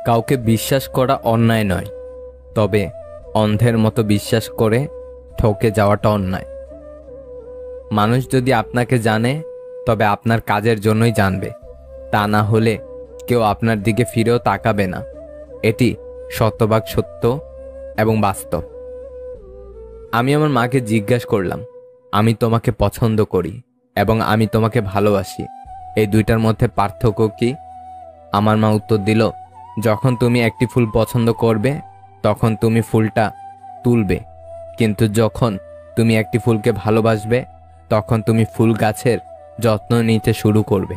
কাউকে বিশ্বাস করা অন্যায় নয়, তবে অন্ধের মতো বিশ্বাস করে ঠকে যাওয়াটা অন্যায়। মানুষ যদি আপনাকে জানে তবে আপনার কাজের জন্যই জানবে, তা না হলে কেউ আপনার দিকে ফিরেও তাকাবে না। এটি শতভাগ সত্য এবং বাস্তব। আমি আমার মাকে জিজ্ঞাসা করলাম, আমি তোমাকে পছন্দ করি এবং আমি তোমাকে ভালোবাসি, এই দুইটার মধ্যে পার্থক্য কি? আমার মা উত্তর দিল, যখন তুমি একটি ফুল পছন্দ করবে তখন তুমি ফুলটা তুলবে, কিন্তু যখন তুমি একটি ফুলকে ভালোবাসবে তখন তুমি ফুল গাছের যত্ন নিতে শুরু করবে।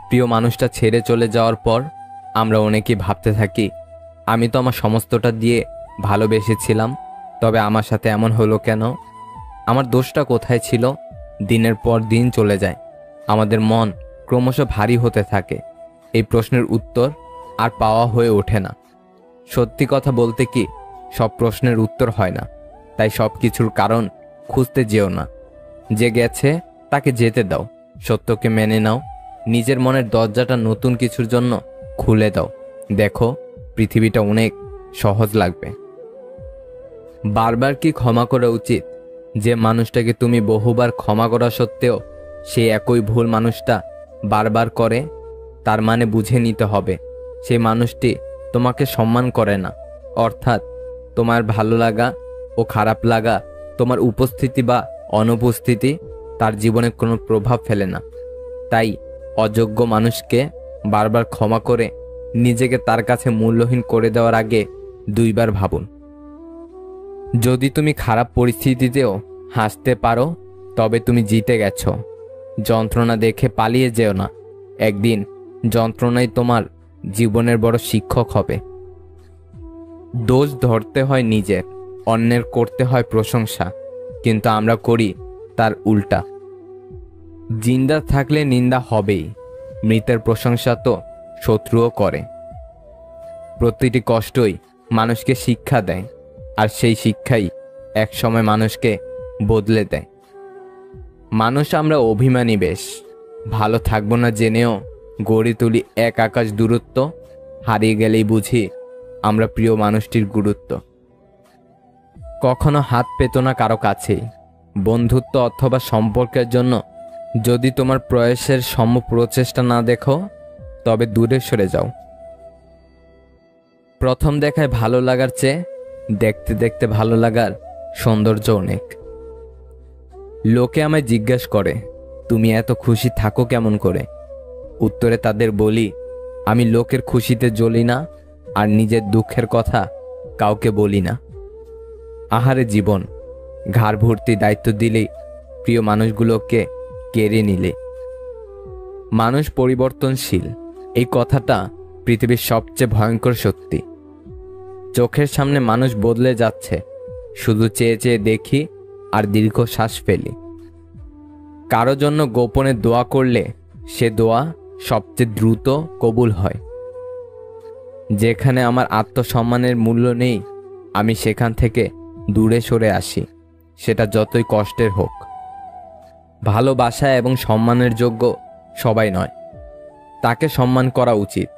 প্রিয় মানুষটা ছেড়ে চলে যাওয়ার পর আমরা অনেকেই ভাবতে থাকি, আমি তো আমার সমস্তটা দিয়ে ভালোবেসেছিলাম, তবে আমার সাথে এমন হলো কেন? আমার দোষটা কোথায় ছিল? দিনের পর দিন চলে যায়, আমাদের মন ক্রমশ ভারী হতে থাকে। এই প্রশ্নের উত্তর আর পাওয়া হয়ে ওঠে না। সত্যি কথা বলতে কি, সব প্রশ্নের উত্তর হয় না, তাই সব কিছুর কারণ খুঁজতে যেও না। যে গেছে তাকে যেতে দাও, সত্যকে মেনে নাও, নিজের মনের দরজাটা নতুন কিছুর জন্য খুলে দাও। দেখো, পৃথিবীটা অনেক সহজ লাগবে। বারবার কি ক্ষমা করা উচিত? যে মানুষটাকে তুমি বহুবার ক্ষমা করা সত্ত্বেও সে একই ভুল মানুষটা বারবার করে, তার মানে বুঝে নিতে হবে সেই মানুষটি তোমাকে সম্মান করে না। অর্থাৎ তোমার ভালো লাগা ও খারাপ লাগা, তোমার উপস্থিতি বা অনুপস্থিতি তার জীবনে কোনো প্রভাব ফেলে না। তাই অযোগ্য মানুষকে বারবার ক্ষমা করে নিজেকে তার কাছে মূল্যহীন করে দেওয়ার আগে দুইবার ভাবুন। যদি তুমি খারাপ পরিস্থিতিতেও হাসতে পারো তবে তুমি জিতে গেছো। যন্ত্রণা দেখে পালিয়ে যেও না, একদিন যন্ত্রণাই তোমার জীবনের বড় শিক্ষক হবে। দোষ ধরতে হয় নিজের, অন্যের করতে হয় প্রশংসা, কিন্তু আমরা করি তার উল্টা। জিন্দা থাকলে নিন্দা হবেই, মৃতের প্রশংসা তো শত্রুও করে। প্রতিটি কষ্টই মানুষকে শিক্ষা দেয়, আর সেই শিক্ষাই একসময় মানুষকে বদলে দেয়। মানুষ আমরা অভিমানী বেশ, ভালো থাকবো না জেনেও গড়ে তুলি এক আকাশ দূরত্ব, হারিয়ে গেলেই বুঝি আমরা প্রিয় মানুষটির গুরুত্ব। কখনো হাত পেত না কারো কাছেই, বন্ধুত্ব অথবা সম্পর্কের জন্য যদি তোমার প্রয়াসের সম প্রচেষ্টা না দেখো তবে দূরে সরে যাও। প্রথম দেখায় ভালো লাগার চেয়ে দেখতে দেখতে ভালো লাগার সৌন্দর্য অনেক। লোকে আমায় জিজ্ঞাসা করে, তুমি এত খুশি থাকো কেমন করে? উত্তরে তাদের বলি, আমি লোকের খুশিতে জ্বলি না, আর নিজের দুঃখের কথা কাউকে বলি না। আহারে জীবন, ঘাড় ভর্তি দায়িত্ব দিলেই প্রিয় মানুষগুলোকে কেড়ে নিলে। মানুষ পরিবর্তনশীল, এই কথাটা পৃথিবীর সবচেয়ে ভয়ঙ্কর সত্যি। চোখের সামনে মানুষ বদলে যাচ্ছে, শুধু চেয়ে চেয়ে দেখি আর দীর্ঘশ্বাস ফেলি। কারো জন্য গোপনে দোয়া করলে সে দোয়া সবচেয়ে দ্রুত কবুল হয়। যেখানে আমার আত্মসম্মানের মূল্য নেই, আমি সেখান থেকে দূরে সরে আসি, সেটা যতই কষ্টের হোক। ভালোবাসা এবং সম্মানের যোগ্য সবাই নয়, তাকে সম্মান করা উচিত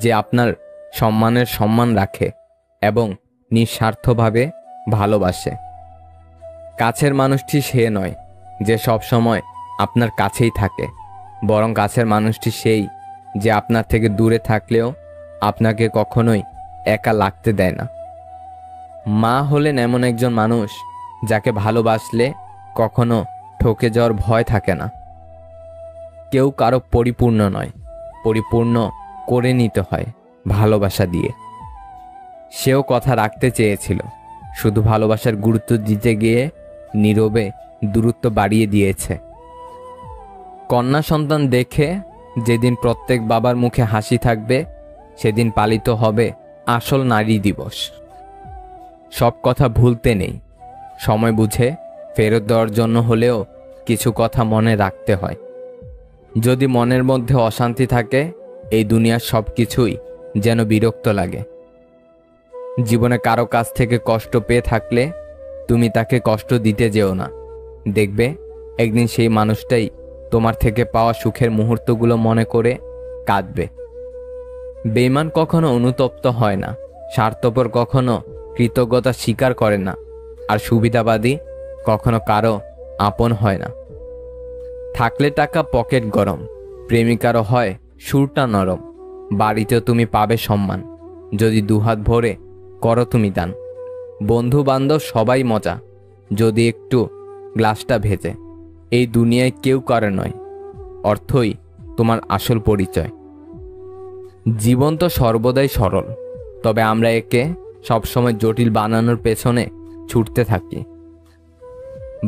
যে আপনার সম্মানের সম্মান রাখে এবং নিঃস্বার্থভাবে ভালোবাসে। কাছের মানুষটি সে নয় যে সব সময় আপনার কাছেই থাকে, বরং কাছের মানুষটি সেই যে আপনার থেকে দূরে থাকলেও আপনাকে কখনোই একা লাগতে দেয় না। মা হলেন এমন একজন মানুষ যাকে ভালোবাসলে কখনো ঠকে যাওয়ার ভয় থাকে না। কেউ কারো পরিপূর্ণ নয়, পরিপূর্ণ করে নিতে হয় ভালোবাসা দিয়ে। সেও কথা রাখতে চেয়েছিল, শুধু ভালোবাসার গুরুত্ব দিতে গিয়ে নীরবে দূরত্ব বাড়িয়ে দিয়েছে। কন্যা সন্তান দেখে যেদিন প্রত্যেক বাবার মুখে হাসি থাকবে, সেদিন পালিত হবে আসল নারী দিবস। সব কথা ভুলতে নেই, সময় বুঝে ফেরত দেওয়ার জন্য হলেও কিছু কথা মনে রাখতে হয়। যদি মনের মধ্যে অশান্তি থাকে, এই দুনিয়ার সব কিছুই যেন বিরক্ত লাগে। জীবনে কারো কাছ থেকে কষ্ট পেয়ে থাকলে তুমি তাকে কষ্ট দিতে যেও না, দেখবে একদিন সেই মানুষটাই তোমার থেকে পাওয়া সুখের মুহূর্তগুলো মনে করে কাঁদবে। বেঈমান কখনো অনুতপ্ত হয় না, স্বার্থপর কখনো কৃতজ্ঞতা স্বীকার করে না, আর সুবিধাবাদী কখনো কারো আপন হয় না। থাকলে টাকা পকেট গরম, প্রেমিকারও হয় সুরটা নরম। বাড়িতেও তুমি পাবে সম্মান, যদি দুহাত ভরে করো তুমি দান। বন্ধু বান্ধব সবাই মজা, যদি একটু গ্লাসটা ভেজে। এই দুনিয়ায় কেউ কারো নয়, অর্থই তোমার আসল পরিচয়। জীবন তো সর্বদাই সরল, তবে আমরা একে সবসময় জটিল বানানোর পেছনে ছুটতে থাকি।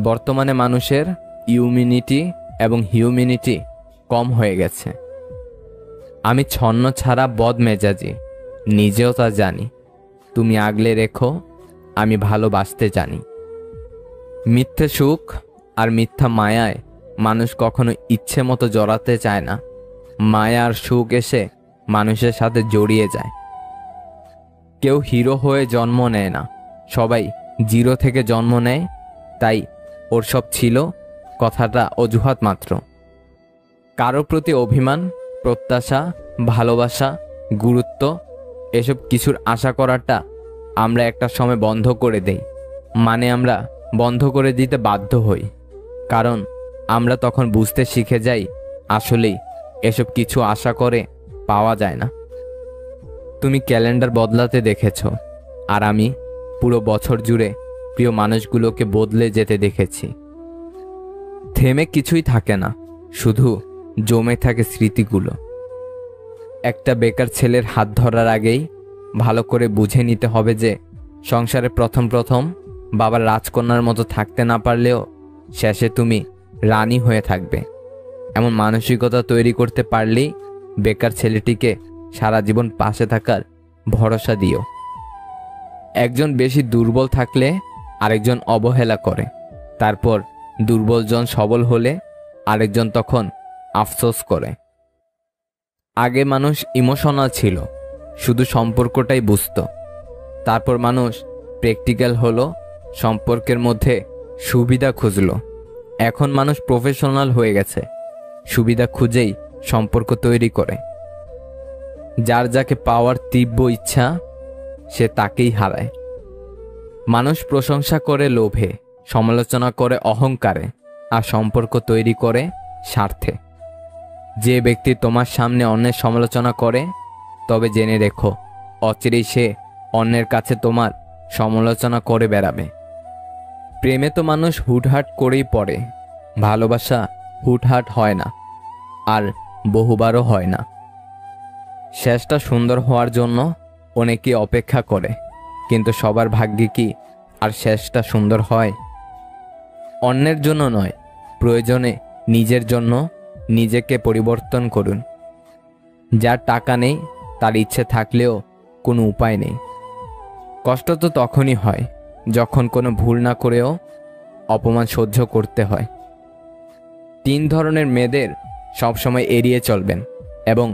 বর্তমানে মানুষের ইউমিনিটি এবং হিউম্যানিটি কম হয়ে গেছে। আমি ছন্ন ছাড়া বদমেজাজি, নিজেও তা জানি। তুমি আগলে রেখো, আমি ভালোবাসতে জানি। মিথ্যে সুখ আর মিথ্যা মায়ায় মানুষ কখনো ইচ্ছে মতো জড়াতে চায় না। মায়া আর সুখ এসে মানুষের সাথে জড়িয়ে যায়। কেউ হিরো হয়ে জন্ম নেয় না, সবাই জিরো থেকে জন্ম নেয়। তাই ওর সব ছিল কথাটা অজুহাত মাত্র। কারো প্রতি অভিমান, প্রত্যাশা, ভালোবাসা, গুরুত্ব এসব কিছুর আশা করাটা আমরা একটা সময় বন্ধ করে দেই। মানে আমরা বন্ধ করে দিতে বাধ্য হই, কারণ আমরা তখন বুঝতে শিখে যাই আসলেই এসব কিছু আশা করে পাওয়া যায় না। তুমি ক্যালেন্ডার বদলাতে দেখেছ, আর আমি পুরো বছর জুড়ে প্রিয় মানুষগুলোকে বদলে যেতে দেখেছি। থেমে কিছুই থাকে না, শুধু জমে থাকে স্মৃতিগুলো। একটা বেকার ছেলের হাত ধরার আগেই ভালো করে বুঝে নিতে হবে যে সংসারে প্রথম প্রথম বাবার রাজকন্যার মতো থাকতে না পারলেও শেষে তুমি রানী হয়ে থাকবে। এমন মানসিকতা তৈরি করতে পারলেই বেকার ছেলেটিকে সারা জীবন পাশে থাকার ভরসা দিও। একজন বেশি দুর্বল থাকলে আরেকজন অবহেলা করে, তারপর দুর্বলজন সবল হলে আরেকজন তখন আফসোস করে। আগে মানুষ ইমোশনাল ছিল, শুধু সম্পর্কটাই বুঝতো। তারপর মানুষ প্র্যাকটিক্যাল হলো, সম্পর্কের মধ্যে সুবিধা খুঁজলো। এখন মানুষ প্রফেশনাল হয়ে গেছে, সুবিধা খুঁজেই সম্পর্ক তৈরি করে। যার যাকে পাওয়ার তীব্র ইচ্ছা, সে তাকেই হারায়। মানুষ প্রশংসা করে লোভে, সমালোচনা করে অহংকারে, আর সম্পর্ক তৈরি করে স্বার্থে। যে ব্যক্তি তোমার সামনে অন্যের সমালোচনা করে, তবে জেনে রেখো অচিরেই সে অন্যের কাছে তোমার সমালোচনা করে বেড়াবে। প্রেমে তো মানুষ হুটহাট করেই পড়ে, ভালোবাসা হুটহাট হয় না, আর বহুবারও হয় না। শেষটা সুন্দর হওয়ার জন্য অনেকে অপেক্ষা করে, কিন্তু সবার ভাগ্যে কি আর শেষটা সুন্দর হয়? অন্যের জন্য নয়, প্রয়োজনে নিজের জন্য নিজেকে পরিবর্তন করুন। যার টাকা নেই তার ইচ্ছে থাকলেও কোনো উপায় নেই। কষ্ট তো তখনই হয় যখন কোনো ভুল না করেও অপমান সহ্য করতে হয়। 3 ধরনের মেয়েদের সবসময় এড়িয়ে চলবেন এবং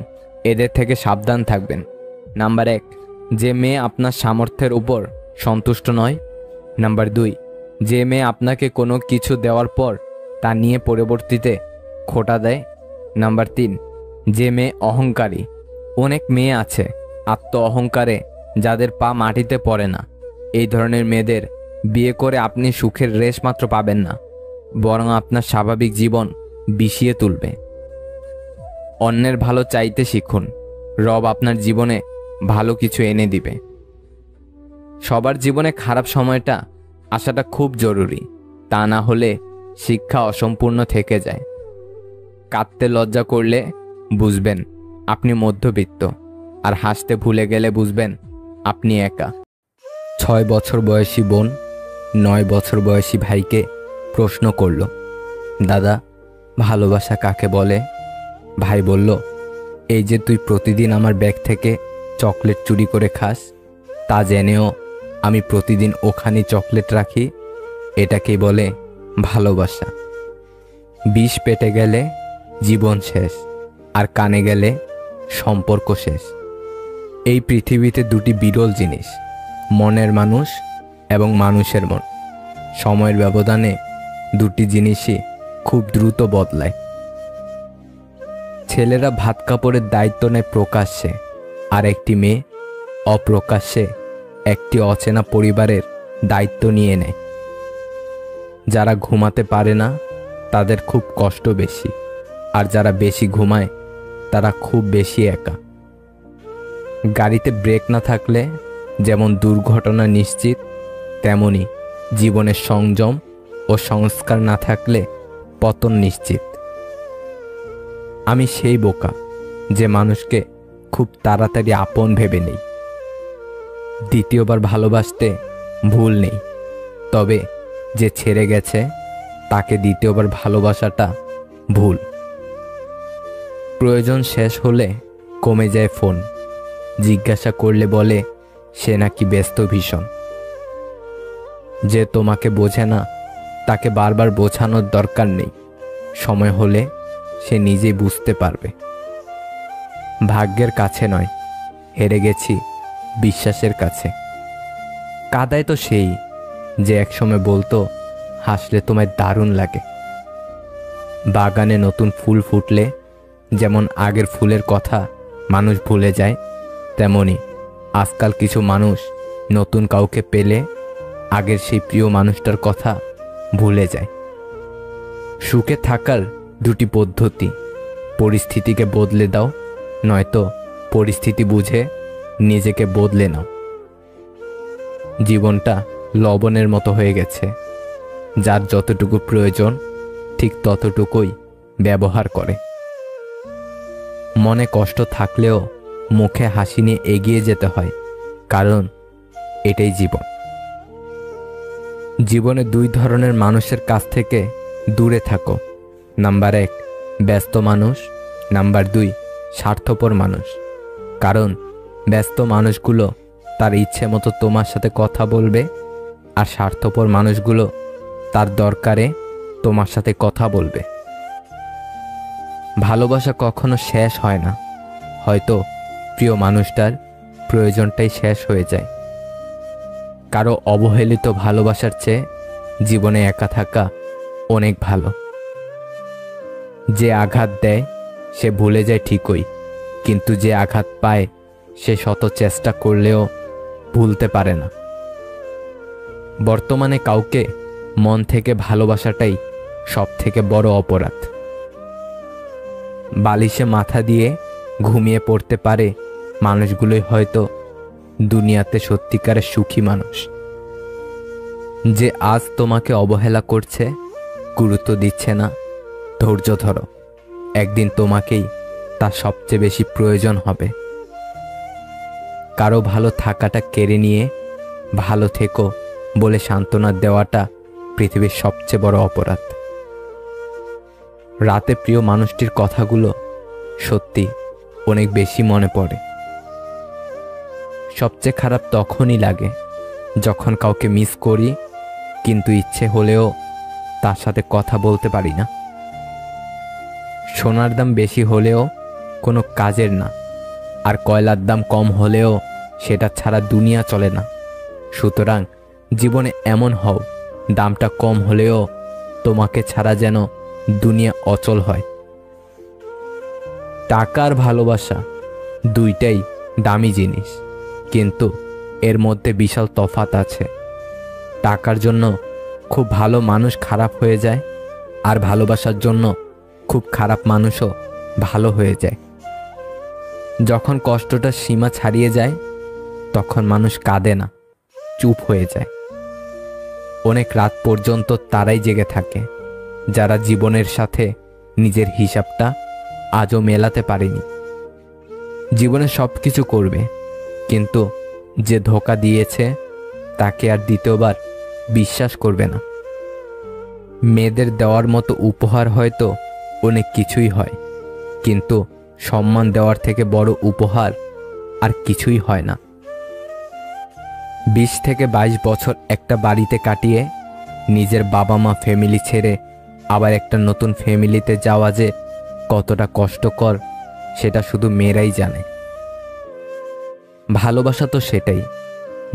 এদের থেকে সাবধান থাকবেন। নাম্বার 1, যে মেয়ে আপনার সামর্থ্যের উপর সন্তুষ্ট নয়। নাম্বার 2, যে মেয়ে আপনাকে কোনো কিছু দেওয়ার পর তা নিয়ে পরবর্তীতে খোঁটা দেয়। নাম্বার 3, যে মেয়ে অহংকারী। অনেক মেয়ে আছে আত্ম অহংকারে যাদের পা মাটিতে পড়ে না। এই ধরনের মেয়েদের বিয়ে করে আপনি সুখের রেশ মাত্র পাবেন না, বরং আপনার স্বাভাবিক জীবন বিষিয়ে তুলবে। অন্যের ভালো চাইতে শিখুন, রব আপনার জীবনে ভালো কিছু এনে দিবে। সবার জীবনে খারাপ সময়টা আসাটা খুব জরুরি, তা না হলে শিক্ষা অসম্পূর্ণ থেকে যায়। কাঁদতে লজ্জা করলে বুঝবেন আপনি মধ্যবিত্ত, আর হাসতে ভুলে গেলে বুঝবেন আপনি একা। 6 বছর বয়সী বোন 9 বছর বয়সী ভাইকে প্রশ্ন করল, দাদা ভালোবাসা কাকে বলে? ভাই বলল, এই যে তুই প্রতিদিন আমার ব্যাগ থেকে চকলেট চুরি করে খাস, তা জেনেও আমি প্রতিদিন ওখানে চকলেট রাখি, এটাকেই বলে ভালোবাসা। বিষ পেটে গেলে জীবন শেষ, আর কানে গেলে সম্পর্ক শেষ। এই পৃথিবীতে 2টি বিরল জিনিস, মনের মানুষ এবং মানুষের মন। সময়ের ব্যবধানে 2টি জিনিসই খুব দ্রুত বদলায়। ছেলেরা ভাত কাপড়ের দায়িত্ব নেয় প্রকাশ্যে, আর একটি মেয়ে অপ্রকাশ্যে একটি অচেনা পরিবারের দায়িত্ব নিয়ে নেয়। যারা ঘুমাতে পারে না তাদের খুব কষ্ট বেশি, আর যারা বেশি ঘুমায় তারা খুব বেশি একা। গাড়িতে ব্রেক না থাকলে যেমন দুর্ঘটনা নিশ্চিত, তেমনি জীবনের সংযম ও সংস্কার না থাকলে পতন নিশ্চিত। আমি সেই বোকা যে মানুষকে খুব তাড়াতাড়ি আপন ভেবে নেই। দ্বিতীয়বার ভালোবাসতে ভুল নেই, তবে যে ছেড়ে গেছে তাকে দ্বিতীয়বার ভালোবাসাটা ভুল। প্রয়োজন শেষ হলে কমে যায় ফোন, জিজ্ঞাসা করলে বলে সে নাকি ব্যস্ত ভীষণ। যে তোমাকে বোঝে না তাকে বারবার বোঝানোর দরকার নেই, সময় হলে সে নিজেই বুঝতে পারবে। ভাগ্যের কাছে নয়, হেরে গেছি বিশ্বাসের কাছে। কাদায় তো সেই যে একসময় বলতো হাসলে তোমায় দারুণ লাগে। বাগানে নতুন ফুল ফুটলে যেমন আগের ফুলের কথা মানুষ ভুলে যায়, তেমনি আজকাল কিছু মানুষ নতুন কাউকে পেলে আগের সেই প্রিয় মানুষটার কথা ভুলে যায়। সুখে থাকার দুটি পদ্ধতি: পরিস্থিতিকে বদলে দাও, নয়তো পরিস্থিতি বুঝে নিজেকে বদলে নাও। জীবনটা লবণের মতো হয়ে গেছে, যার যতটুকু প্রয়োজন ঠিক ততটুকুই ব্যবহার করে। মনে কষ্ট থাকলেও মুখে হাসি নিয়ে এগিয়ে যেতে হয়, কারণ এটাই জীবন। জীবনে দুই ধরনের মানুষের কাছ থেকে দূরে থাকো। নাম্বার 1 ব্যস্ত মানুষ, নাম্বার 2 স্বার্থপর মানুষ। কারণ ব্যস্ত মানুষগুলো তার ইচ্ছে মতো তোমার সাথে কথা বলবে, আর স্বার্থপর মানুষগুলো তার দরকারে তোমার সাথে কথা বলবে। ভালোবাসা কখনো শেষ হয় না, হয়তো প্রিয় মানুষটার প্রয়োজনটাই শেষ হয়ে যায়। কারো অবহেলিত ভালোবাসার চেয়ে জীবনে একা থাকা অনেক ভালো। যে আঘাত দেয় সে ভুলে যায় ঠিকই, কিন্তু যে আঘাত পায় সে শত চেষ্টা করলেও ভুলতে পারে না। বর্তমানে কাউকে মন থেকে ভালোবাসাটাই সব থেকে বড় অপরাধ। বালিশে মাথা দিয়ে ঘুমিয়ে পড়তে পারে মানুষগুলোই হয়তো দুনিয়াতে সত্যিকারের সুখী মানুষ। যে আজ তোমাকে অবহেলা করছে, গুরুত্ব দিচ্ছে না, ধৈর্য ধরো, একদিন তোমাকেই তার সবচেয়ে বেশি প্রয়োজন হবে। কারো ভালো থাকাটা কেড়ে নিয়ে ভালো থেকো বলে সান্ত্বনা দেওয়াটা পৃথিবীর সবচেয়ে বড় অপরাধ। রাতে প্রিয় মানুষটির কথাগুলো সত্যি অনেক বেশি মনে পড়ে। সবচেয়ে খারাপ তখনই লাগে যখন কাউকে মিস করি, কিন্তু ইচ্ছে হলেও তার সাথে কথা বলতে পারি না। সোনার দাম বেশি হলেও কোনো কাজের না, আর কয়লার দাম কম হলেও সেটা ছাড়া দুনিয়া চলে না। সুতরাং জীবনে এমন হও, দামটা কম হলেও তোমাকে ছাড়া যেন দুনিয়া অচল হয়। টাকা আর ভালোবাসা দুইটাই দামি জিনিস, কিন্তু এর মধ্যে বিশাল তফাৎ আছে। টাকার জন্য খুব ভালো মানুষ খারাপ হয়ে যায়, আর ভালোবাসার জন্য খুব খারাপ মানুষও ভালো হয়ে যায়। যখন কষ্টটা সীমা ছাড়িয়ে যায় তখন মানুষ কাঁদে না, চুপ হয়ে যায়। অনেক রাত পর্যন্ত তারাই জেগে থাকে যারা জীবনের সাথে নিজের হিসাবটা আজও মেলাতে পারেনি। জীবনে সব কিছু করবে, কিন্তু যে ধোঁকা দিয়েছে তাকে আর দ্বিতীয়বার বিশ্বাস করবে না। মেয়েদের দেওয়ার মতো উপহার হয়তো অনেক কিছুই হয়, কিন্তু সম্মান দেওয়ার থেকে বড় উপহার আর কিছুই হয় না। 20 থেকে 22 বছর একটা বাড়িতে কাটিয়ে নিজের বাবা মা ফ্যামিলি ছেড়ে আবার একটা নতুন ফ্যামিলিতে যাওয়া যে কতটা কষ্টকর সেটা শুধু মেয়েরাই জানে। ভালোবাসা তো সেটাই,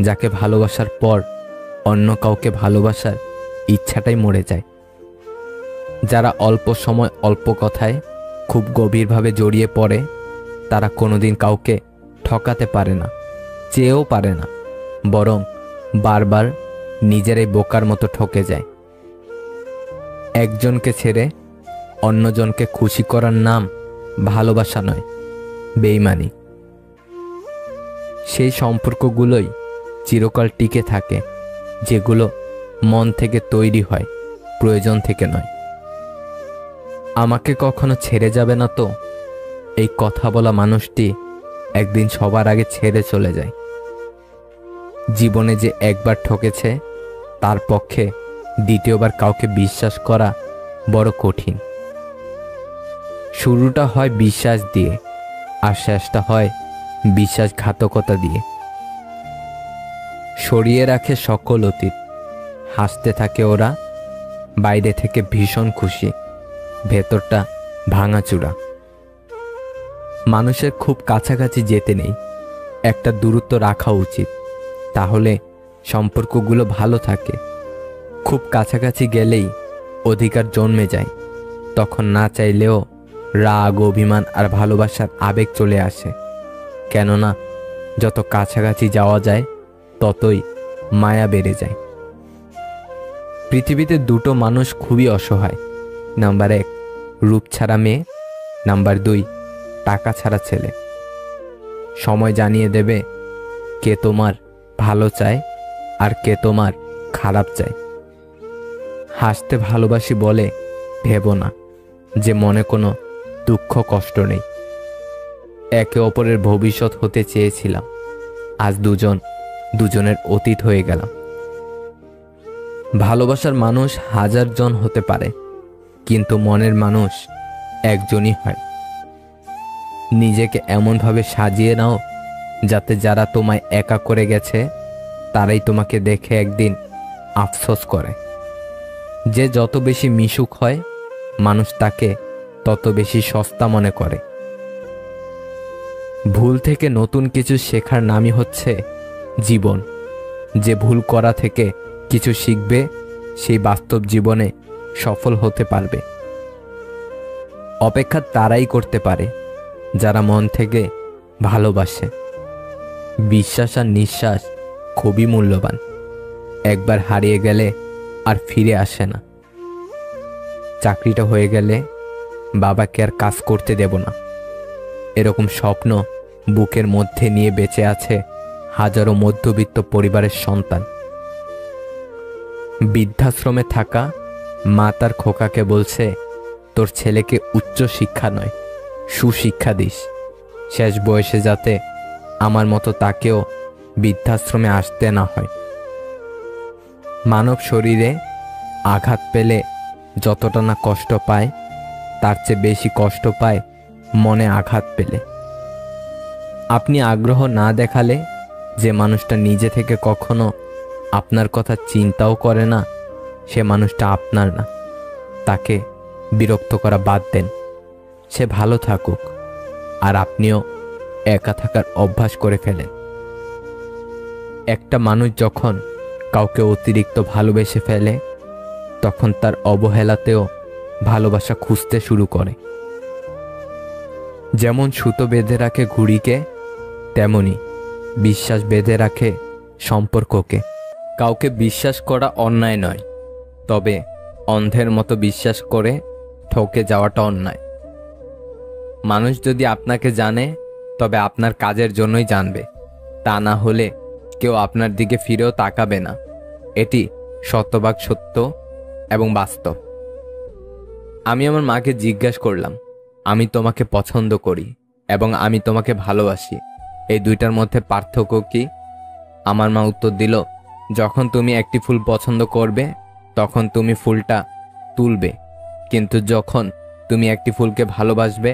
যাকে ভালোবাসার পর অন্য কাউকে ভালোবাসার ইচ্ছাটাই মরে যায়। যারা অল্প সময় অল্প কথায় খুব গভীরভাবে জড়িয়ে পড়ে তারা কোনোদিন কাউকে ঠকাতে পারে না, চেয়েও পারে না, বরং বারবার নিজেরাই বোকার মতো ঠকে যায়। একজনকে ছেড়ে অন্যজনকে খুশি করার নাম ভালোবাসা নয়, বেইমানি। সেই সম্পর্কগুলোই চিরকাল টিকে থাকে, যেগুলো মন থেকে তৈরি হয়, প্রয়োজন থেকে নয়। আমাকে কখনো ছেড়ে যাবে না তো, এই কথা বলা মানুষটি একদিন সবার আগে ছেড়ে চলে যায়। জীবনে যে একবার ঠকেছে, তার পক্ষে দ্বিতীয়বার কাউকে বিশ্বাস করা বড় কঠিন। শুরুটা হয় বিশ্বাস দিয়ে, আর শেষটা হয় বিশ্বাসঘাতকতা দিয়ে। সরিয়ে রাখে সকল অতীত, হাসতে থাকে ওরা, বাইরে থেকে ভীষণ খুশি, ভেতরটা ভাঙাচূড়া। মানুষের খুব কাছাকাছি যেতে নেই, একটা দূরত্ব রাখা উচিত, তাহলে সম্পর্কগুলো ভালো থাকে। খুব কাছাকাছি গেলেই অধিকার জন্মে যায়, তখন না চাইলেও রাগ, অভিমান আর ভালোবাসার আবেগ চলে আসে। কেননা যত কাছাকাছি যাওয়া যায় ততই মায়া বেড়ে যায়। পৃথিবীতে দুটো মানুষ খুবই অসহায়। নাম্বার 1 রূপ ছাড়া মেয়ে, নাম্বার 2 টাকা ছাড়া ছেলে। সময় জানিয়ে দেবে কে তোমার ভালো চায় আর কে তোমার খারাপ চায়। হাসতে ভালোবাসি বলে ভেবো না যে মনে কোনো দুঃখ কষ্ট নেই। একে অপরের ভবিষ্যৎ হতে চেয়েছিলাম, আজ দুজনের অতীত হয়ে গেলাম। ভালোবাসার মানুষ 1000 জন হতে পারে, কিন্তু মনের মানুষ একজনই হয়। নিজেকে এমনভাবে সাজিয়ে নাও যাতে যারা তোমায় একা করে গেছে তারাই তোমাকে দেখে একদিন আফসোস করে। যে যত বেশি মিশুক হয়, মানুষ তাকে তত বেশি সস্তা মনে করে। ভুল থেকে নতুন কিছু শেখার নামই হচ্ছে জীবন। যে ভুল করা থেকে কিছু শিখবে, সেই বাস্তব জীবনে সফল হতে পারবে। অপেক্ষা তারাই করতে পারে যারা মন থেকে ভালোবাসে। বিশ্বাস আর নিঃশ্বাস খুবই মূল্যবান, একবার হারিয়ে গেলে আর ফিরে আসে না। চাকরিটা হয়ে গেলে বাবাকে আর কাজ করতে দেব না, এরকম স্বপ্ন বুকের মধ্যে নিয়ে বেঁচে আছে হাজারো মধ্যবিত্ত পরিবারের সন্তান। বৃদ্ধাশ্রমে থাকা মা তার খোকাকে বলছে, তোর ছেলেকে উচ্চ শিক্ষা নয়, সুশিক্ষা দিস, শেষ বয়সে যাতে আমার মতো তাকেও বৃদ্ধাশ্রমে আসতে না হয়। মানব শরীরে আঘাত পেলে যতটা না কষ্ট পায়, তার চেয়ে বেশি কষ্ট পায় মনে আঘাত পেলে। আপনি আগ্রহ না দেখালে যে মানুষটা নিজে থেকে কখনো আপনার কথা চিন্তাও করে না, সে মানুষটা আপনার না। তাকে বিরক্ত করা বাদ দেন, সে ভালো থাকুক, আর আপনিও একা থাকার অভ্যাস করে ফেলেন। একটা মানুষ যখন কাউকে অতিরিক্ত ভালোবেসে ফেলে, তখন তার অবহেলাতেও ভালোবাসা খুঁজতে শুরু করে। যেমন সুতো বেঁধে রাখে ঘুড়িকে, তেমনি বিশ্বাস বেঁধে রাখে সম্পর্ককে। কাউকে বিশ্বাস করা অন্যায় নয়, তবে অন্ধের মতো বিশ্বাস করে ঠকে যাওয়াটা অন্যায়। মানুষ যদি আপনাকে জানে, তবে আপনার কাজের জন্যই জানবে, তা না হলে কেউ আপনার দিকে ফিরেও তাকাবে না। এটি শতভাগ সত্য এবং বাস্তব। আমি আমার মাকে জিজ্ঞাসা করলাম, আমি তোমাকে পছন্দ করি এবং আমি তোমাকে ভালোবাসি, এই দুইটার মধ্যে পার্থক্য কি? আমার মা উত্তর দিল, যখন তুমি একটি ফুল পছন্দ করবে তখন তুমি ফুলটা তুলবে, কিন্তু যখন তুমি একটি ফুলকে ভালোবাসবে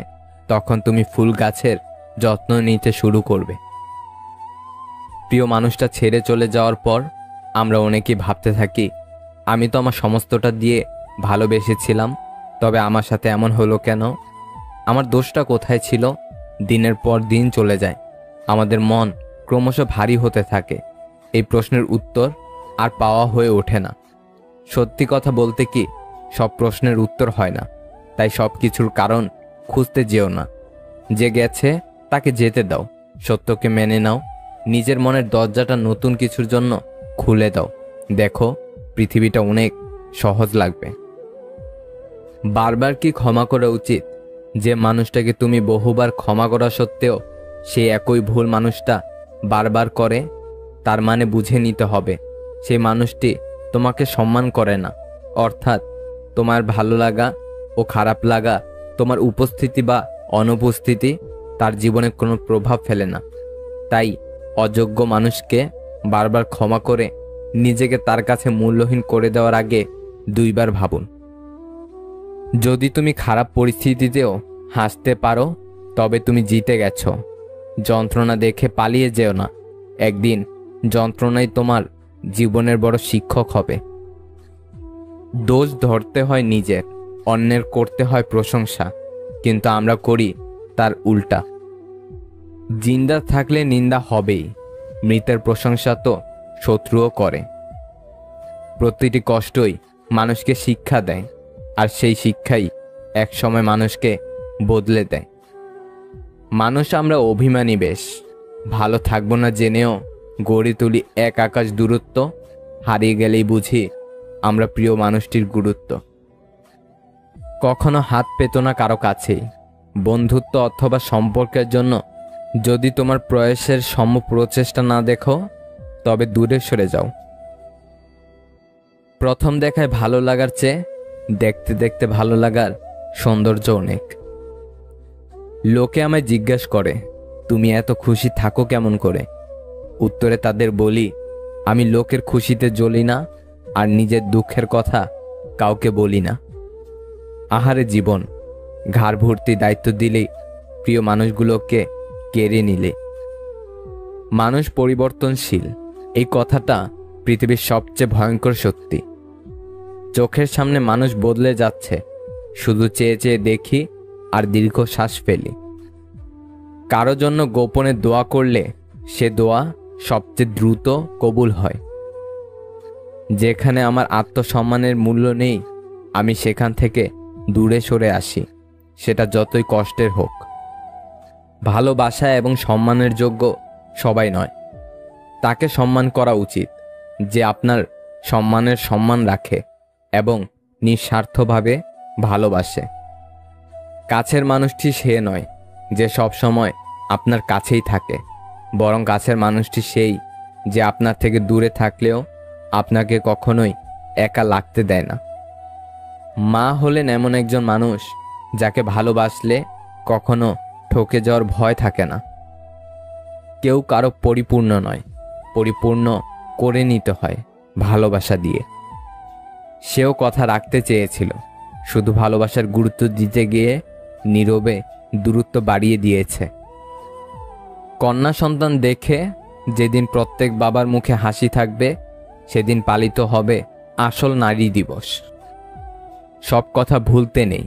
তখন তুমি ফুল গাছের যত্ন নিতে শুরু করবে। প্রিয় মানুষটা ছেড়ে চলে যাওয়ার পর আমরা অনেকেই ভাবতে থাকি, আমি তো আমার সমস্তটা দিয়ে ভালোবেসেছিলাম, তবে আমার সাথে এমন হলো কেন? আমার দোষটা কোথায় ছিল? দিনের পর দিন চলে যায়, আমাদের মন ক্রমশ ভারী হতে থাকে। এই প্রশ্নের উত্তর আর পাওয়া হয়ে ওঠে না। সত্যি কথা বলতে কি, সব প্রশ্নের উত্তর হয় না, তাই সব কিছুর কারণ খুঁজতে যেও না। যে গেছে তাকে যেতে দাও, সত্যকে মেনে নাও, নিজের মনের দরজাটা নতুন কিছুর জন্য খুলে দাও। দেখো, পৃথিবীটা অনেক সহজ লাগবে। বারবার কি ক্ষমা করা উচিত? যে মানুষটাকে তুমি বহুবার ক্ষমা করা সত্ত্বেও সে একই ভুল মানুষটা বারবার করে, তার মানে বুঝে নিতে হবে সেই মানুষটি তোমাকে সম্মান করে না। অর্থাৎ তোমার ভালো লাগা ও খারাপ লাগা, তোমার উপস্থিতি বা অনুপস্থিতি তার জীবনে কোনো প্রভাব ফেলে না। তাই অযোগ্য মানুষকে বারবার ক্ষমা করে নিজেকে তার কাছে মূল্যহীন করে দেওয়ার আগে দুইবার ভাবুন। যদি তুমি খারাপ পরিস্থিতিতেও হাসতে পারো, তবে তুমি জিতে গেছো। যন্ত্রণা দেখে পালিয়ে যেও না, একদিন যন্ত্রণাই তোমার জীবনের বড় শিক্ষক হবে। দোষ ধরতে হয় নিজের, অন্যের করতে হয় প্রশংসা, কিন্তু আমরা করি তার উল্টা। জিন্দা থাকলে নিন্দা হবেই, মৃতের প্রশংসা তো শত্রুও করে। প্রতিটি কষ্টই মানুষকে শিক্ষা দেয়, আর সেই শিক্ষাই একসময় মানুষকে বদলে দেয়। মানুষ আমরা অভিমানী বেশ, ভালো থাকবো না জেনেও গড়ে তুলি এক আকাশ দূরত্ব। হারিয়ে গেলেই বুঝি আমরা প্রিয় মানুষটির গুরুত্ব। কখনো হাত পেত না কারো কাছেই, বন্ধুত্ব অথবা সম্পর্কের জন্য যদি তোমার প্রয়াসের সম প্রচেষ্টা না দেখো, তবে দূরে সরে যাও। প্রথম দেখায় ভালো লাগার চেয়ে দেখতে দেখতে ভালো লাগার সৌন্দর্য অনেক। লোকে আমায় জিজ্ঞেস করে, তুমি এত খুশি থাকো কেমন করে? উত্তরে তাদের বলি, আমি লোকের খুশিতে জ্বলি না, আর নিজের দুঃখের কথা কাউকে বলি না। আহারে জীবন, ঘাড় ভর্তি দায়িত্ব দিলেই প্রিয় মানুষগুলোকে কেড়ে নিলে। মানুষ পরিবর্তনশীল, এই কথাটা পৃথিবীর সবচেয়ে ভয়ঙ্কর সত্যি। চোখের সামনে মানুষ বদলে যাচ্ছে, শুধু চেয়ে চেয়ে দেখি আর দীর্ঘশ্বাস ফেলি। কারো জন্য গোপনে দোয়া করলে সে দোয়া সবচেয়ে দ্রুত কবুল হয়। যেখানে আমার আত্মসম্মানের মূল্য নেই, আমি সেখান থেকে দূরে সরে আসি, সেটা যতই কষ্টের হোক। ভালোবাসা এবং সম্মানের যোগ্য সবাই নয়। তাকে সম্মান করা উচিত যে আপনার সম্মানের সম্মান রাখে এবং নিঃস্বার্থভাবে ভালোবাসে। কাছের মানুষটি সে নয় যে সব সময় আপনার কাছেই থাকে, বরং কাছের মানুষটি সেই যে আপনার থেকে দূরে থাকলেও আপনাকে কখনোই একা লাগতে দেয় না। মা হলেন এমন একজন মানুষ যাকে ভালোবাসলে কখনো ঠকে যাওয়ার ভয় থাকে না। কেউ কারো পরিপূর্ণ নয়, পরিপূর্ণ করে নিতে হয় ভালোবাসা দিয়ে। সেও কথা রাখতে চেয়েছিল, শুধু ভালোবাসার গুরুত্ব দিতে গিয়ে নীরবে দূরত্ব বাড়িয়ে দিয়েছে। কন্যা সন্তান দেখে যেদিন প্রত্যেক বাবার মুখে হাসি থাকবে, সেদিন পালিত হবে আসল নারী দিবস। সব কথা ভুলতে নেই,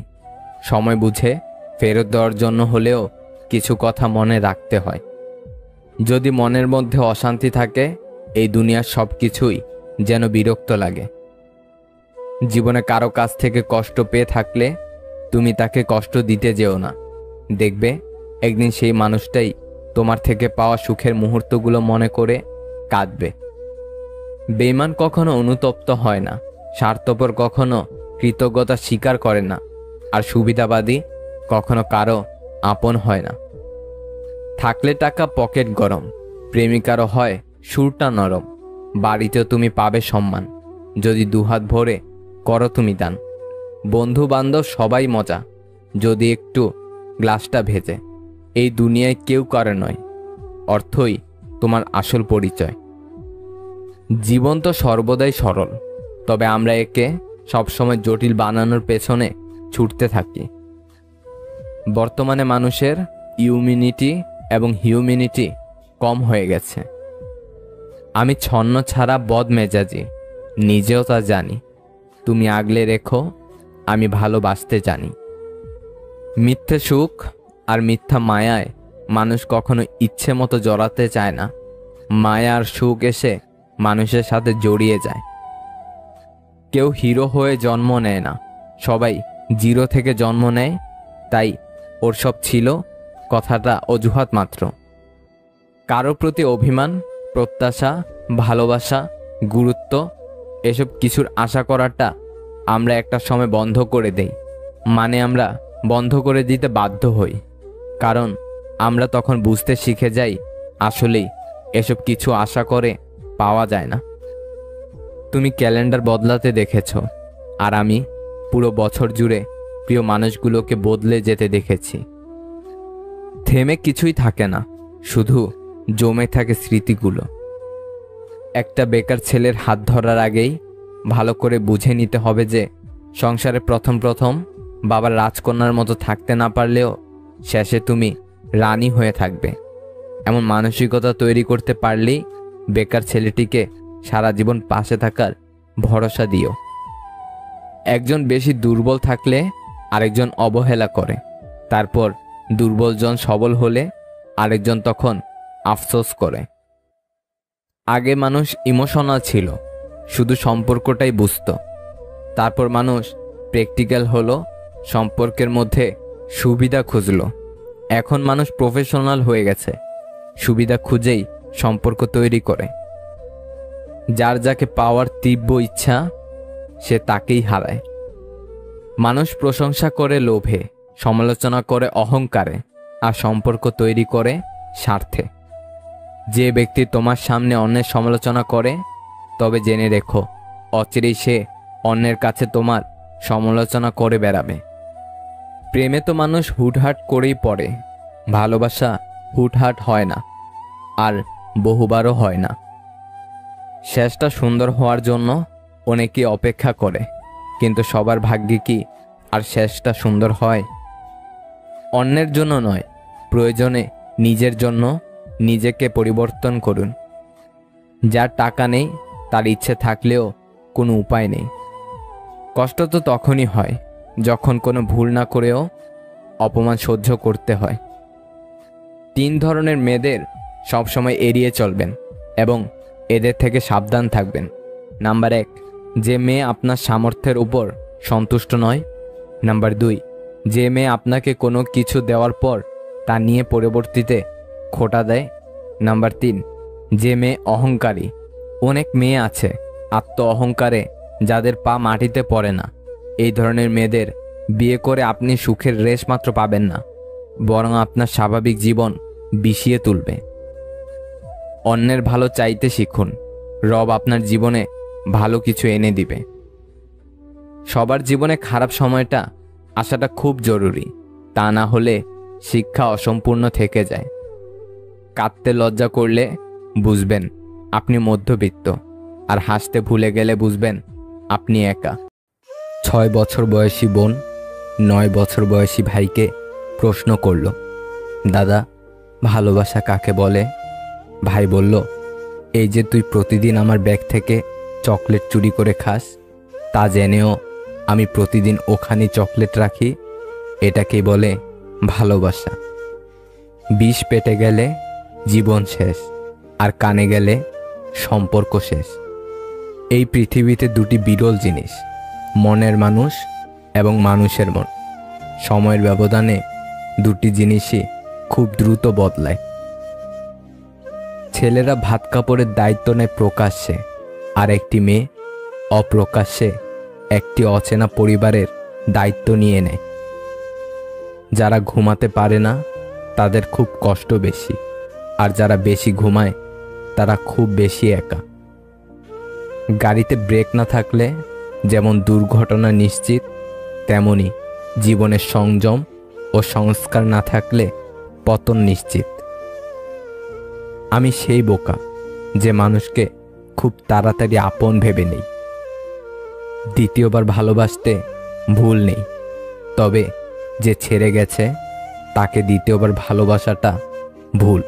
সময় বুঝে ফেরত দেওয়ার জন্য হলেও কিছু কথা মনে রাখতে হয়। যদি মনের মধ্যে অশান্তি থাকে, এই দুনিয়ার সব কিছুই যেন বিরক্ত লাগে। জীবনে কারো কাছ থেকে কষ্ট পেয়ে থাকলে তুমি তাকে কষ্ট দিতে যেও না। দেখবে একদিন সেই মানুষটাই তোমার থেকে পাওয়া সুখের মুহূর্তগুলো মনে করে কাঁদবে। বেঈমান কখনো অনুতপ্ত হয় না, স্বার্থপর কখনো কৃতজ্ঞতা স্বীকার করে না, আর সুবিধাবাদী কখনো কারো আপন হয় না। থাকলে টাকা পকেট গরম, প্রেমিকারও হয় সুরটা নরম। বাড়িতেও তুমি পাবে সম্মান যদি দুহাত ভরে করো তুমি দান। বন্ধু বান্ধব সবাই মজা যদি একটু গ্লাসটা ভেজে। এই দুনিয়ায় কেউ কারো নয়, অর্থই তোমার আসল পরিচয়। জীবন তো সর্বদাই সরল, তবে আমরা একে সবসময় জটিল বানানোর পেছনে ছুটতে থাকি। বর্তমানে মানুষের ইউমিনিটি এবং হিউম্যানিটি কম হয়ে গেছে। আমি ছন্ন ছাড়া বদমেজাজি, নিজেও তা জানি। তুমি আগলে রেখো, আমি ভালোবাসতে জানি। মিথ্যে সুখ আর মিথ্যা মায়ায় মানুষ কখনো ইচ্ছে মতো জড়াতে চায় না। মায়া আর সুখ এসে মানুষের সাথে জড়িয়ে যায়। কেউ হিরো হয়ে জন্ম নেয় না, সবাই জিরো থেকে জন্ম নেয়। তাই ওর সব ছিল কথাটা অজুহাত মাত্র। কারো প্রতি অভিমান, প্রত্যাশা, ভালোবাসা, গুরুত্ব এসব কিছুর আশা করাটা আমরা একটা সময় বন্ধ করে দেই। মানে আমরা বন্ধ করে দিতে বাধ্য হই, কারণ আমরা তখন বুঝতে শিখে যাই আসলেই এসব কিছু আশা করে পাওয়া যায় না। তুমি ক্যালেন্ডার বদলাতে দেখেছ, আর আমি পুরো বছর জুড়ে প্রিয় মানুষগুলোকে বদলে যেতে দেখেছি। থেমে কিছুই থাকে না, শুধু জমে থাকে স্মৃতিগুলো। একটা বেকার ছেলের হাত ধরার আগেই ভালো করে বুঝে নিতে হবে যে সংসারে প্রথম প্রথম বাবার রাজকন্যার মতো থাকতে না পারলেও শেষে তুমি রানী হয়ে থাকবে। এমন মানসিকতা তৈরি করতে পারলেই বেকার ছেলেটিকে সারা জীবন পাশে থাকার ভরসা দিও। একজন বেশি দুর্বল থাকলে আরেকজন অবহেলা করে, তারপর দুর্বলজন সবল হলে আরেকজন তখন আফসোস করে। আগে মানুষ ইমোশনাল ছিল, শুধু সম্পর্কটাই বুঝতো। তারপর মানুষ প্র্যাকটিক্যাল হলো, সম্পর্কের মধ্যে সুবিধা খুঁজলো। এখন মানুষ প্রফেশনাল হয়ে গেছে, সুবিধা খুঁজেই সম্পর্ক তৈরি করে। যার যাকে পাওয়ার তীব্র ইচ্ছা, সে তাকেই হারায়। মানুষ প্রশংসা করে লোভে, সমালোচনা করে অহংকারে, আর সম্পর্ক তৈরি করে স্বার্থে। যে ব্যক্তি তোমার সামনে অন্যের সমালোচনা করে, তবে জেনে রেখো অচিরেই সে অন্যের কাছে তোমার সমালোচনা করে বেড়াবে। প্রেমে তো মানুষ হুটহাট করেই পড়ে, ভালোবাসা হুটহাট হয় না, আর বহুবারও হয় না। শেষটা সুন্দর হওয়ার জন্য অনেকে অপেক্ষা করে, কিন্তু সবার ভাগ্যে কি আর শেষটা সুন্দর হয়? অন্যের জন্য নয়, প্রয়োজনে নিজের জন্য নিজেকে পরিবর্তন করুন। যার টাকা নেই তার ইচ্ছে থাকলেও কোনো উপায় নেই। কষ্ট তো তখনই হয় যখন কোনো ভুল না করেও অপমান সহ্য করতে হয়। 3 ধরনের মেয়েদের সবসময় এড়িয়ে চলবেন এবং এদের থেকে সাবধান থাকবেন। নাম্বার 1, যে মেয়ে আপনার সামর্থ্যের উপর সন্তুষ্ট নয়। নাম্বার 2, যে মেয়ে আপনাকে কোনো কিছু দেওয়ার পর তা নিয়ে পরবর্তীতে খোঁটা দেয়। নাম্বার 3, যে মেয়ে অহংকারী। অনেক মেয়ে আছে আত্ম অহংকারে যাদের পা মাটিতে পড়ে না। এই ধরনের মেয়েদের বিয়ে করে আপনি সুখের রেশ মাত্র পাবেন না, বরং আপনার স্বাভাবিক জীবন বিষিয়ে তুলবে। অন্যের ভালো চাইতে শিখুন, রব আপনার জীবনে ভালো কিছু এনে দিবে। সবার জীবনে খারাপ সময়টা আসাটা খুব জরুরি, তা না হলে শিক্ষা অসম্পূর্ণ থেকে যায়। কাঁদতে লজ্জা করলে বুঝবেন আপনি মধ্যবিত্ত, আর হাসতে ভুলে গেলে বুঝবেন আপনি একা। 6 বছর বয়সী বোন 9 বছর বয়সী ভাইকে প্রশ্ন করল, দাদা, ভালোবাসা কাকে বলে? ভাই বলল, এই যে তুই প্রতিদিন আমার ব্যাগ থেকে চকলেট চুরি করে খাস, তা জেনেও আমি প্রতিদিন ওখানে চকলেট রাখি, এটাকেই বলে ভালোবাসা। বিষ পেটে গেলে জীবন শেষ, আর কানে গেলে সম্পর্ক শেষ। এই পৃথিবীতে 2টি বিরল জিনিস, মনের মানুষ এবং মানুষের মন। সময়ের ব্যবধানে 2টি জিনিসই খুব দ্রুত বদলায়। ছেলেরা ভাত কাপড়ের দায়িত্ব নেয় প্রকাশ্যে, আর একটি মেয়ে অপ্রকাশ্যে একটি অচেনা পরিবারের দায়িত্ব নিয়ে নেয়। যারা ঘুমাতে পারে না তাদের খুব কষ্ট বেশি, আর যারা বেশি ঘুমায় তারা খুব বেশি একা। গাড়িতে ব্রেক না থাকলে যেমন দুর্ঘটনা নিশ্চিত, তেমনি জীবনের সংযম ও সংস্কার না থাকলে পতন নিশ্চিত। আমি সেই বোকা যে মানুষকে খুব তাড়াতাড়ি আপন ভেবে নেই। দ্বিতীয়বার ভালোবাসতে ভুল নেই, তবে যে ছেড়ে গেছে তাকে দ্বিতীয়বার ভালোবাসাটা ভুল।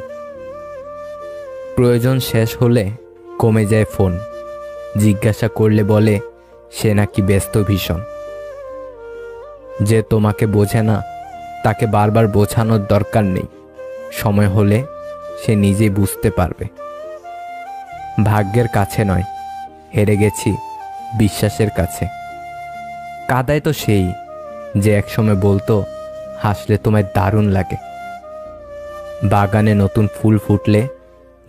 প্রয়োজন শেষ হলে কমে যায় ফোন, জিজ্ঞাসা করলে বলে সে নাকি ব্যস্ত ভীষণ। যে তোমাকে বোঝে না তাকে বারবার বোঝানোর দরকার নেই, সময় হলে সে নিজেই বুঝতে পারবে। ভাগ্যের কাছে নয়, হেরে গেছি বিশ্বাসের কাছে। কাদায় তো সেই যে একসময় বলতো হাসলে তোমায় দারুণ লাগে। বাগানে নতুন ফুল ফুটলে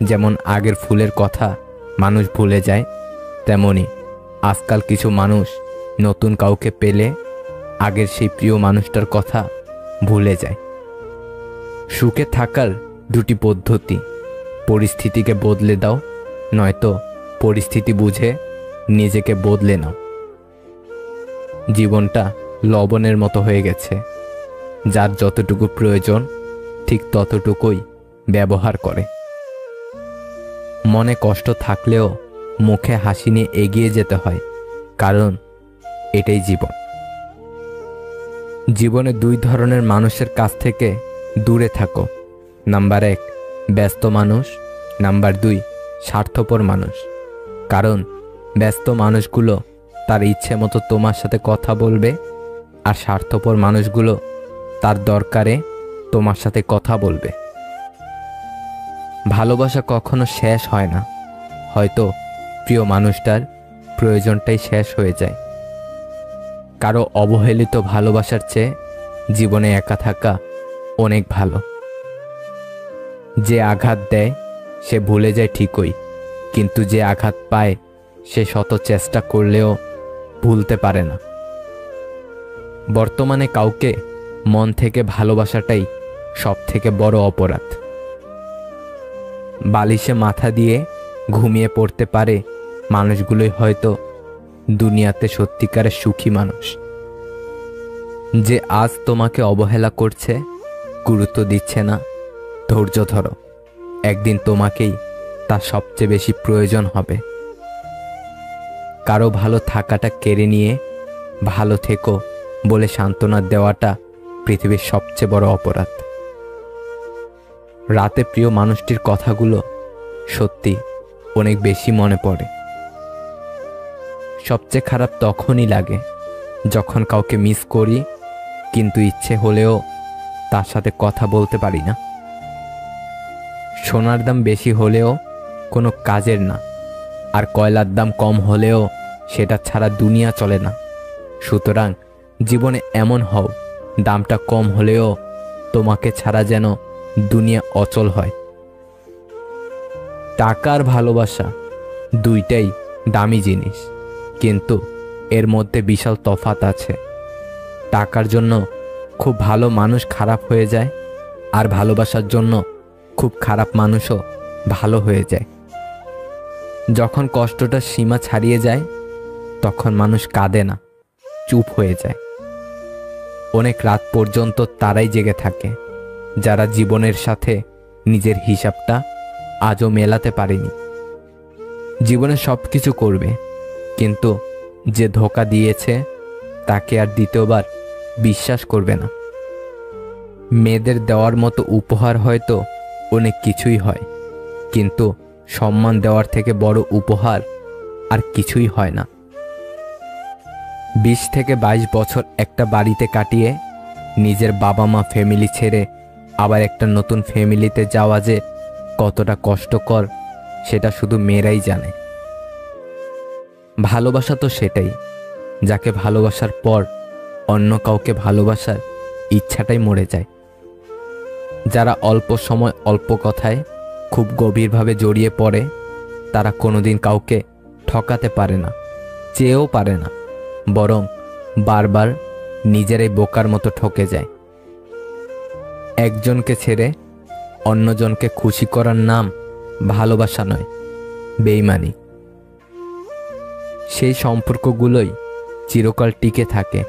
যেমন আগের ফুলের কথা মানুষ ভুলে যায়, তেমনি আজকাল কিছু মানুষ নতুন কাউকে পেলে আগের সেই প্রিয় মানুষটার কথা ভুলে যায়। সুখে থাকার দুটি পদ্ধতি: পরিস্থিতিকে বদলে দাও, নয়তো পরিস্থিতি বুঝে নিজেকে বদলে নাও। জীবনটা লবণের মতো হয়ে গেছে, যার যতটুকু প্রয়োজন ঠিক ততটুকুই ব্যবহার করে। মনে কষ্ট থাকলেও মুখে হাসি নিয়ে এগিয়ে যেতে হয়, কারণ এটাই জীবন। জীবনে দুই ধরনের মানুষের কাছ থেকে দূরে থাকো। নাম্বার 1 ব্যস্ত মানুষ, নাম্বার 2 স্বার্থপর মানুষ। কারণ ব্যস্ত মানুষগুলো তার ইচ্ছে মতো তোমার সাথে কথা বলবে, আর স্বার্থপর মানুষগুলো তার দরকারে তোমার সাথে কথা বলবে। ভালোবাসা কখনো শেষ হয় না, হয়তো প্রিয় মানুষটার প্রয়োজনটাই শেষ হয়ে যায়। কারো অবহেলিত ভালোবাসার চেয়ে জীবনে একা থাকা অনেক ভালো। যে আঘাত দেয় সে ভুলে যায় ঠিকই, কিন্তু যে আঘাত পায় সে শত চেষ্টা করলেও ভুলতে পারে না। বর্তমানে কাউকে মন থেকে ভালোবাসাটাই সব থেকে বড় অপরাধ। বালিশে মাথা দিয়ে ঘুমিয়ে পড়তে পারে মানুষগুলোই হয়তো দুনিয়াতে সত্যিকারের সুখী মানুষ। যে আজ তোমাকে অবহেলা করছে, গুরুত্ব দিচ্ছে না, ধৈর্য ধরো, একদিন তোমাকেই তার সবচেয়ে বেশি প্রয়োজন হবে। কারো ভালো থাকাটা কেড়ে নিয়ে ভালো থেকো বলে সান্ত্বনা দেওয়াটা পৃথিবীর সবচেয়ে বড় অপরাধ। রাতে প্রিয় মানুষটির কথাগুলো সত্যি অনেক বেশি মনে পড়ে। সবচেয়ে খারাপ তখনই লাগে যখন কাউকে মিস করি, কিন্তু ইচ্ছে হলেও তার সাথে কথা বলতে পারি না। সোনার দাম বেশি হলেও কোনো কাজের না, আর কয়লার দাম কম হলেও সেটা ছাড়া দুনিয়া চলে না। সুতরাং জীবনে এমন হও, দামটা কম হলেও তোমাকে ছাড়া যেন দুনিয়া অচল হয়। টাকা আর ভালোবাসা দুইটাই দামি জিনিস, কিন্তু এর মধ্যে বিশাল তফাৎ আছে। টাকার জন্য খুব ভালো মানুষ খারাপ হয়ে যায়, আর ভালোবাসার জন্য খুব খারাপ মানুষও ভালো হয়ে যায়। যখন কষ্টটা সীমা ছাড়িয়ে যায়, তখন মানুষ কাঁদে না, চুপ হয়ে যায়। অনেক রাত পর্যন্ত তারাই জেগে থাকে যারা জীবনের সাথে নিজের হিসাবটা আজও মেলাতে পারেনি। জীবনে সব কিছু করবে, কিন্তু যে ধোঁকা দিয়েছে তাকে আর দ্বিতীয়বার বিশ্বাস করবে না। মেয়েদের দেওয়ার মতো উপহার হয়তো অনেক কিছুই হয়, কিন্তু সম্মান দেওয়ার থেকে বড় উপহার আর কিছুই হয় না। 20 থেকে 22 বছর একটা বাড়িতে কাটিয়ে নিজের বাবা মা ফ্যামিলি ছেড়ে আবার একটা নতুন ফ্যামিলিতে যাওয়া যে কতটা কষ্টকর সেটা শুধু মেয়েরাই জানে। ভালোবাসা তো সেটাই, যাকে ভালোবাসার পর অন্য কাউকে ভালোবাসার ইচ্ছাটাই মরে যায়। যারা অল্প সময় অল্প কথায় খুব গভীরভাবে জড়িয়ে পড়ে, তারা কোনোদিন কাউকে ঠকাতে পারে না, চেয়েও পারে না, বরং বারবার নিজেরাই বোকার মতো ঠকে যায়। একজনকে ছেড়ে অন্যজনকে খুশি করার নাম ভালোবাসা নয়, বেইমানি। সেই সম্পর্কগুলোই চিরকাল টিকে থাকে,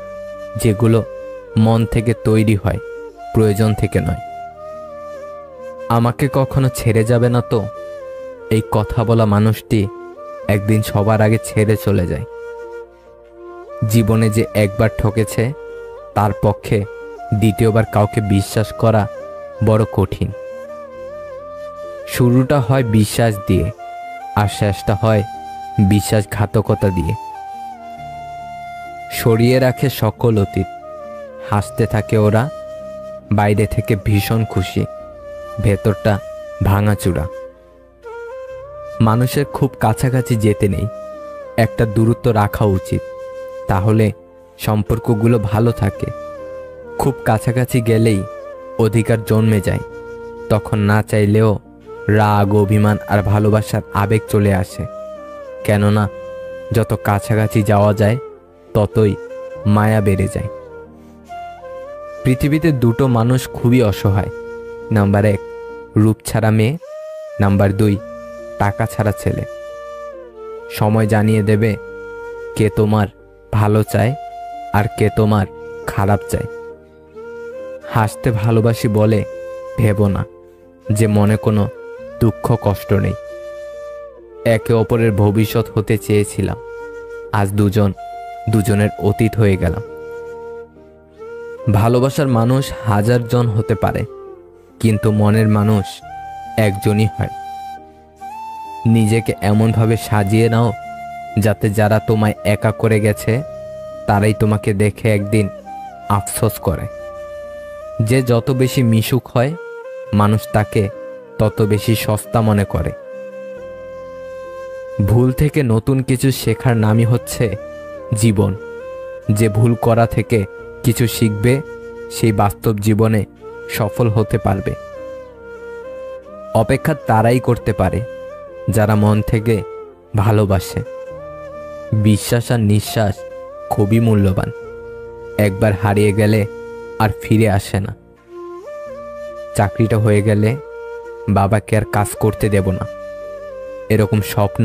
যেগুলো মন থেকে তৈরি হয়, প্রয়োজন থেকে নয়। আমাকে কখনো ছেড়ে যাবে না তো, এই কথা বলা মানুষটি একদিন সবার আগে ছেড়ে চলে যায়। জীবনে যে একবার ঠকেছে, তার পক্ষে দ্বিতীয়বার কাউকে বিশ্বাস করা বড় কঠিন। শুরুটা হয় বিশ্বাস দিয়ে, আর শেষটা হয় বিশ্বাসঘাতকতা দিয়ে। সরিয়ে রাখে সকল অতীত, হাসতে থাকে ওরা, বাইরে থেকে ভীষণ খুশি, ভেতরটা ভাঙাচুরা। মানুষের খুব কাছাকাছি যেতে নেই, একটা দূরত্ব রাখা উচিত, তাহলে সম্পর্কগুলো ভালো থাকে। খুব কাছাকাছি গেলেই অধিকার জন্মে যায়, তখন না চাইলেও রাগ, অভিমান আর ভালোবাসার আবেগ চলে আসে। কেননা যত কাছাকাছি যাওয়া যায় ততই মায়া বেড়ে যায়। পৃথিবীতে দুটো মানুষ খুবই অসহায়। নাম্বার 1 রূপ ছাড়া মেয়ে, নাম্বার 2 টাকা ছাড়া ছেলে। সময় জানিয়ে দেবে কে তোমার ভালো চায় আর কে তোমার খারাপ চায়। হাসতে ভালোবাসি বলে ভেবো না যে মনে কোনো দুঃখ কষ্ট নেই। একে অপরের ভবিষ্যৎ হতে চেয়েছিলাম, আজ দুজনের অতীত হয়ে গেলাম। ভালোবাসার মানুষ 1000 জন হতে পারে, কিন্তু মনের মানুষ একজনই হয়। নিজেকে এমনভাবে সাজিয়ে নাও যাতে যারা তোমায় একা করে গেছে তারাই তোমাকে দেখে একদিন আফসোস করে। যে যত বেশি মিশুক হয় মানুষ তাকে তত বেশি সস্তা মনে করে। ভুল থেকে নতুন কিছু শেখার নামই হচ্ছে জীবন। যে ভুল করা থেকে কিছু শিখবে সেই বাস্তব জীবনে সফল হতে পারবে। অপেক্ষা তারাই করতে পারে যারা মন থেকে ভালোবাসে। বিশ্বাস আর নিঃশ্বাস খুবই মূল্যবান, একবার হারিয়ে গেলে আর ফিরে আসে না। চাকরিটা হয়ে গেলে বাবাকে আর কাজ করতে দেব না, এরকম স্বপ্ন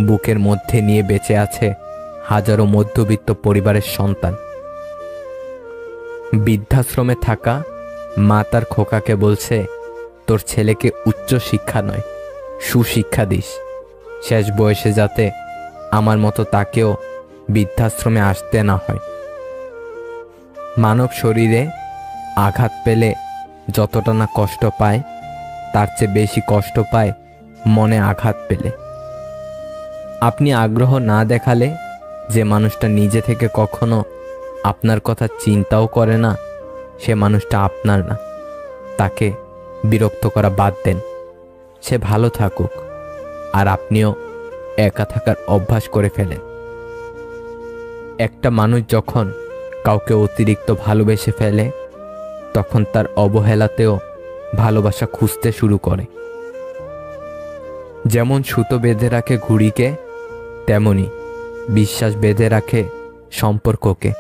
বুকের মধ্যে নিয়ে বেঁচে আছে হাজারো মধ্যবিত্ত পরিবারের সন্তান। বৃদ্ধাশ্রমে থাকা মা তার খোকাকে বলছে, তোর ছেলেকে উচ্চ শিক্ষা নয় সুশিক্ষা দিস, শেষ বয়সে যাতে আমার মতো তাকেও বৃদ্ধাশ্রমে আসতে না হয়। মানব শরীরে আঘাত পেলে যতটা না কষ্ট পায় তার চেয়ে বেশি কষ্ট পায় মনে আঘাত পেলে। আপনি আগ্রহ না দেখালে যে মানুষটা নিজে থেকে কখনো আপনার কথা চিন্তাও করে না সে মানুষটা আপনার না। তাকে বিরক্ত করা বাদ দেন, সে ভালো থাকুক আর আপনিও একা থাকার অভ্যাস করে ফেলেন। একটা মানুষ যখন কাউকে অতিরিক্ত ভালোবেসে ফেলে তখন তার অবহেলাতেও ভালোবাসা খুঁজতে শুরু করে। যেমন সুতো বেঁধে রাখে ঘুড়িকে, তেমনি বিশ্বাস বেঁধে রাখে সম্পর্ককে।